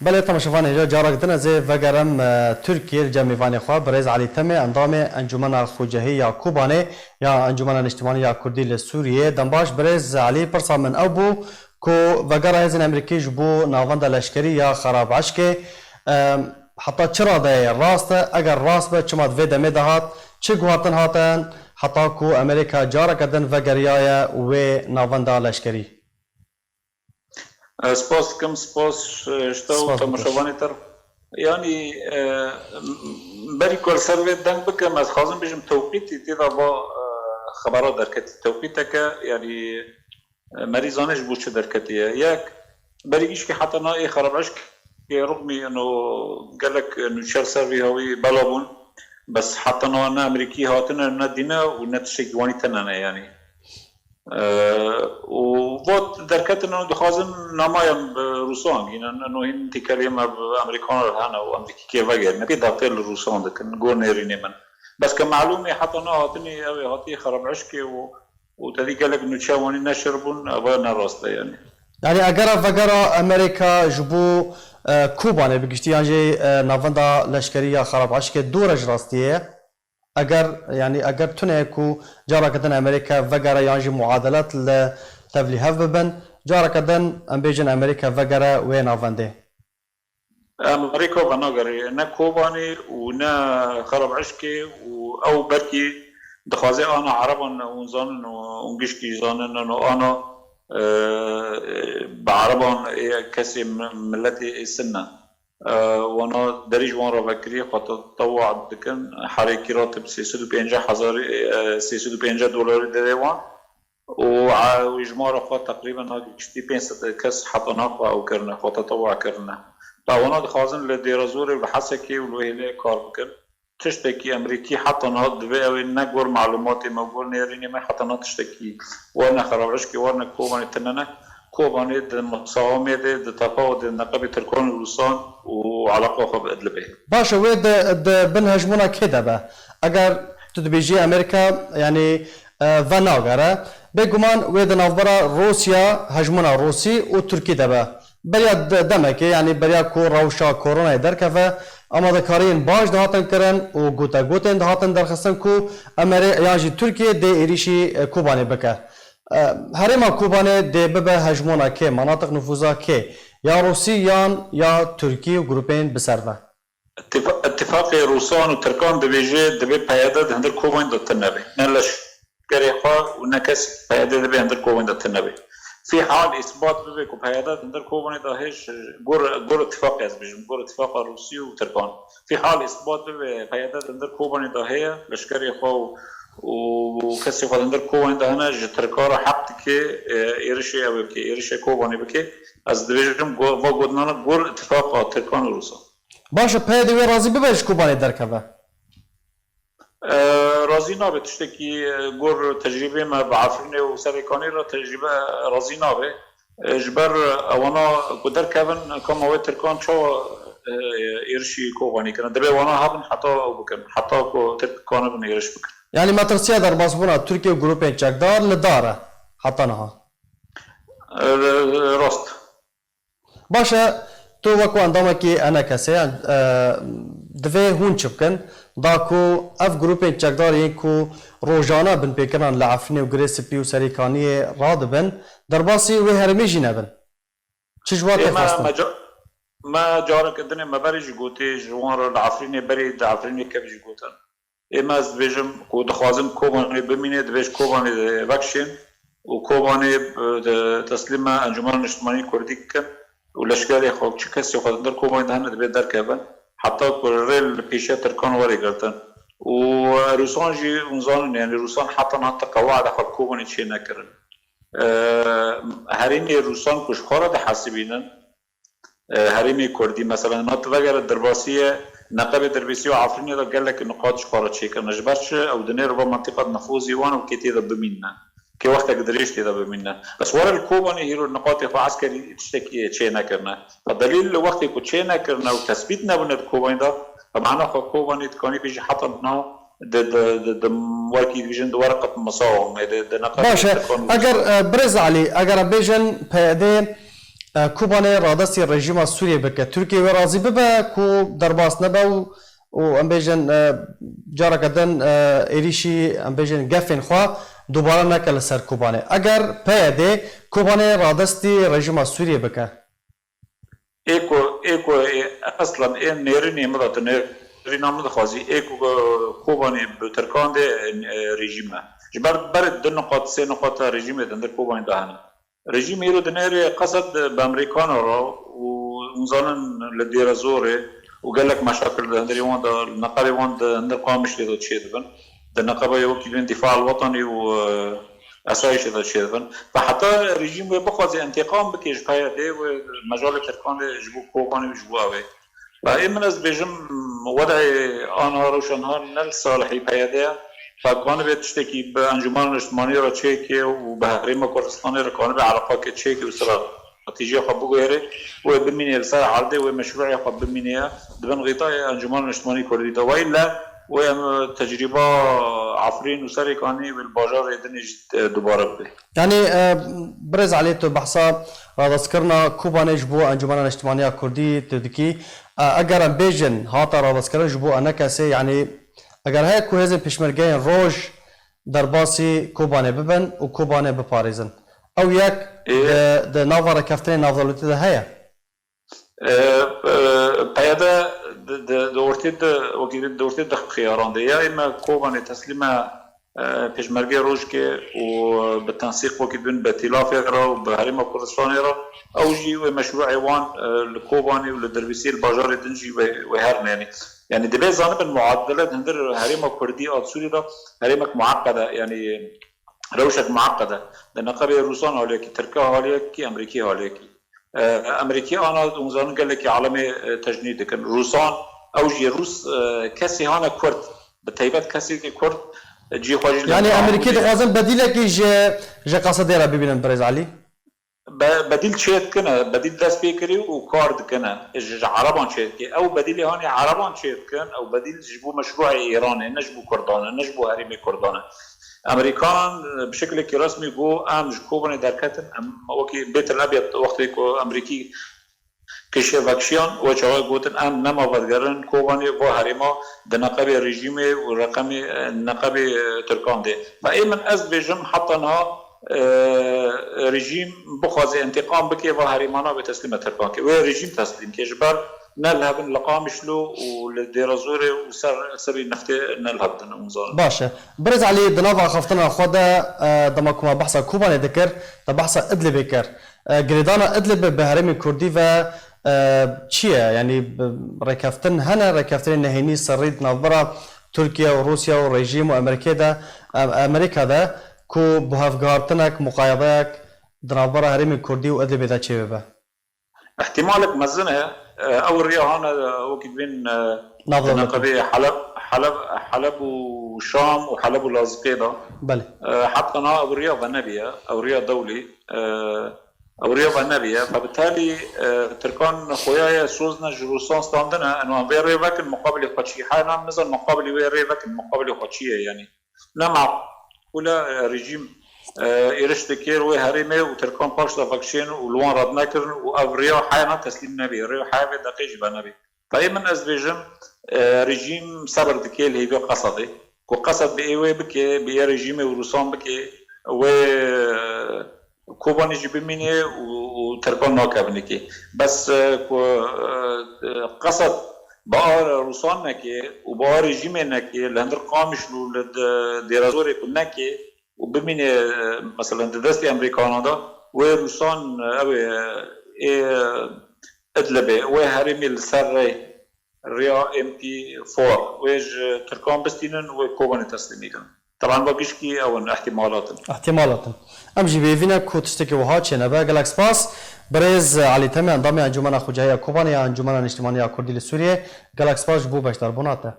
بله تماشاوان اینجا جارک دن زی وگرم ترکیه جمیوانی خواه برز علی تم اندام انجمن خوجهی یا کوبانه یا انجمن اجتماعی یا کردی لسوریه دنباش برز علی پرسا من او بو کو وگر هزین امریکی جبو ناوند لشکری یا خراب عشق حتی چرا ده راست اگر راست به چماد وی دمه دهات چه گوهاتن هاتن حتی کو امریکا جارک دن وگریای و ناوند لشکری سپاس کم سپاس شتاو تماشاوانی تر یعنی بری کل سروی دنگ بکم از خازم بیشم توقیتی تیدا با خبرات درکتی توقیتا که یعنی مریضانش بود چه درکتیه یک بری ایش که حتی نا ای خرابش که رغمی انو گلک انو چل سروی هاوی بلابون بس حتی نا امریکی هاتنه نه دینه و نه تشکیوانی تننه یعنی و وقت درکتنا دخوازم نمایم روسان گینن انو این تکریم امریکان رهانه و امریکی که وگر نبی داخل روسان دکن گور نیرینه من بس که معلومه حتی نا هاتنی اوی هاتی خراب عشقی و تدی گلک نوچوانی نشربون و نراسته یعنی اگر وگر امریکا جبو کوبانه بگشتی یعنی ناوندا لشکری یا خراب عشق دورج راستیه اگر تونه کو جارا کدن امریکا وگره یانجی معادلات لتولیه ببن جارا کدن ام بیجن امریکا وگره و ناونده امریکا بناگره نه کوبانی و نه خراب عشقی و او برکی دخوازه آنا عربان اونزانن و اونگشکی زانن و آنا بعربان کسی ملتی سنه وانا دریج وان را بکری خاطر تطوع دکن حرکتی راتب 350 دلار داده وان و اجماع خاطر تقریبا هاگشتی 500 کس حتی نخوا او کرنه خاطر تطوع کرنه وانا دخوازن لدیرازوری و حسکی و لوهیله کار بکن تشتكي امريكي حتى نهض بي نقور معلوماتي مقول نيريني ما حتى نتشتكي وانا خرابشكي وانا كوباني تننا كوباني مصاومي دي تفاوض نقابة تركون الروسان وعلاقة خب ادلبه باشا ويد بنهجمونا كده بقى اگر تدبيجي امريكا يعني فناغره بگمان ويد نافبرا روسيا هجمونا روسي وتركي ده بقى بريا دمك يعني بريا كو روشا كورونا دركفه اما دکارین باش دهاتن کرن و گوتن دهاتن درخستن کو یعنی ترکیه ده ایریشی کوبانه بکه هرما کوبانه ده ببه هجمونا که مناطق نفوذا که یا روسی یا ترکیه و گروپین بسرده اتفاق روسان و ترکان ده بیجه ده بی پیاده ده هندر کوبان داتن نبی نلش گریخوا و نکس پیاده ده بی هندر کوبان داتن نبی في حال اثبات بك وبهيادات ندير كوباني داهيش قور اتفاق يزبجم قور اتفاق روسي وتركان في حال اثبات بهيادات ندير كوباني داهيه لشكري خو وكسي خو ندير كوباني داهنا تركارا حق كي ايرشي او كي ايرشي كوباني بكي از دبجم وقودنا قور اتفاق تركان وروسا باشه پیدا و راضی ببیش کوبانه درکبه راضی نابه تشتکی گور تجربه ما بعفرینه و سرکانی را تجربه راضی نابه جبر وانا قدر کبن کم اوه ترکان چو ایرشی کوبانی کنن دبه وانا هبن حتی او بکن حتی کو ترکانه بن ایرش بکن یعنی مترسیه در باسبونا ترکیه و گروپین چکدار لداره حتی نها راست باشه تو وکو اندامه که انا کسی دوی هون چبکن داکو اف گروپین چکدار یکو روزانه بن پیکران لعفنی و گریس پی و سریکانی راد بن در باسی و هرمی جی نبن چجوات خواستن؟ ما جارا کدنه مبرج گوتی جوان را لعفرینی بری لعفرینی کبج گوتن اما از بیجم کو دخوازم کوبانی بمینه دویش کوبانی وکشین و کوبانی تسلیم انجمن اجتماعی کردی کن و لشکری خوب چی کسی خود در کوبانی دهنه دبی در کبن حتی ریل پیشه ترکان وری گرتن و روسان جی اونزانن یعنی روسان حتی قواعد خود کوبانی چی نکرن هرینی روسان کش خورا ده حسیبینن هریمی کردی مثلا نات وگر درباسیه نقب دربیسی و عفرینی دا گلک نقاطش خورا چی کرن جبرش او دنیر با منطقه نفوذی وان و کتی دا بمینن که وقت قدرش تیدا بمینه بس ورا الكوباني هيرو النقاط خو عسكري تشتكي تشي نكرنا فدليل وقت كو تشي نكرنا وتثبيت نبن الكوباني ده فمعنى خو كوباني تكوني بيجي حطنا د ورکی ویژن د ورقه مساوم د نقاط باشه اگر برز علي اگر بيجن پیاده کوبانه رادستی رژیم سوریه بکه ترکیه و راضی ببه کو درباس نبه و ام بیجن جارا کدن ایریشی ام بیجن گفن خوا دوباره نکل سر کوبانه اگر پیاده کوبانه رادستی رژیم سوریه بکه ایکو اصلا این نیرینی مدت نیرینی مدت خازی ایکو کوبانی به ترکان ده رژیمه جبر برد دو نقاط سه نقاط رژیم دندر کوبانی دهنه رژیم ایرو دنیری قصد به امریکان را و مزانن لدیر زوره و قال لك مشاكل دندر يوان ده النقابة يوان دندر قامش لذا تشيء دفن النقابة يوكل الدفاع الوطني و أسايش هذا الشيء دفن فحتى رژیم بخواد انتقام بكيش بهاي ومجال تركان جبو كوباني وجبو أوي فإيه من از بيجم وضعي أنا روشنها نل صالحي بهاي فكان بيتشتكي بأنجمان الاجتماعي را تشيكي وبهريم كردستاني را كان بعلاقات تشيكي وستراتيجية خبو غيري وبميني رسالة عرضي ومشروعي خب بمينيها دبن غطاء أنجمان الاجتماعي كردي وإلا وتجربة عفرين وسري كاني بالباجار يدني دوباره به يعني برز عليه بحثا رادسكرنا كوباني جبو انجمن الاجتماعية كردي تدكي اگر بيجن هاتا رادسكرنا جبو انا كاسي يعني اگر هاي كوهزن پشمرگين روج درباسي كوباني ببن و كوباني بپاريزن او يك ده ناوارا كفترين نافذلوتي ده هيا پیاده دورتید وکیل دورتید خیاران ده یا اما کوبانه تسلیم پشمرگی روش که و به تنسیق وکیل بین به تلاف را و به حریم کردستان را اوجی و مشروع وان لکوبانه و لدربیسی الباجار دنجی و هر يعني دبي زانب المعادلات هندر حريم كردي او سوري دا حريمك معقده يعني روشك معقده لان قبل روسان عليك تركيا عليك امريكي عليك امريكي انا وزان قال لك عالمي تجنيد كان روسان او جي روس كسي هانا كرد بتيبات كسي كرد جي خواجي يعني امريكي دغازن بديلك جي قصدي را ببينن برز علي بديل شيت كنا بديل داس بيكري وكارد كنا عربان شيت كي او بديل هاني عربان شيت كان او بديل جبو مشروع ايراني نجبو كردان نجبو هرمي كردان امريكان بشكل كي رسمي جو ام جكوبن دركتن ام وكي بيت الابيض وقت كو امريكي كشفاكشيان وجوا قوتن ام نما بدغرن كوباني بو هرما دنقبي ريجيمي ورقمي نقبي تركان دي فايمن از بيجم حطنها رژیم بخواد انتقام بکه و هریمانا به تسلیم ترکان که و رژیم تسلیم که جبر نلهبن لقامشلو ولديرازوري وسر نفته نلهبن ومزار باشه برز علي دنافا خفتنا خدا دمكما بحثا كوباني ذكر بحثا ادلب كر جريدانا ادلب بهرم كردي و چیه يعني ركفتن هنا ركفتن نهيني سريد نظرة تركيا وروسيا والرجيم وامريكا ده امريكا ده کو بهافگارتنک مقایبهک درابر هرم کردی و ادلب ده چه به احتمالك مزنه او الرياهان وقت بين نقبي حلب وشام وحلب ولاذقيه ده بله حتى انا او الرياض النبيه او رياض دولي او رياض النبيه فبالتالي تركان خويا سوزنا جروسان ستاندنا انه غير وقت مقابل خدشي حالا مثلا مقابل غير وقت مقابل خدشيه يعني نمع ولا رجيم إيرشتكير وهرمي وتركان باشا فاكشين ولوان رادناكرن وأفريا حيانا تسليم نبي ريو حياة دقيق بنبي فأيمن أزبيجم رجيم صبر دكيل هيبه قصدي وقصد بإيوه بكي بإيه رجيمي وروسان بكي و كوباني جبميني وتركان ناكبنكي بس قصد بار روسان نكي وبار رجيمي نكي لهندر قامشلو لديرازوري كنكي وبمين مثلا دستي امريكان ده وروسان او ادلبي وهرمي السر ريا ام بي 4 ويج تركان بستينن وكوبان تسليميكن طبعا باقيشكي او احتمالات ام جي بيفينا كوتستكي وها چنبا جالاكس باس برز علي تمي انضمي انجمن خوجايه كوبانيا انجمن الاجتماعيه كردي لسوريا جالاكس باس بو باشدار بوناته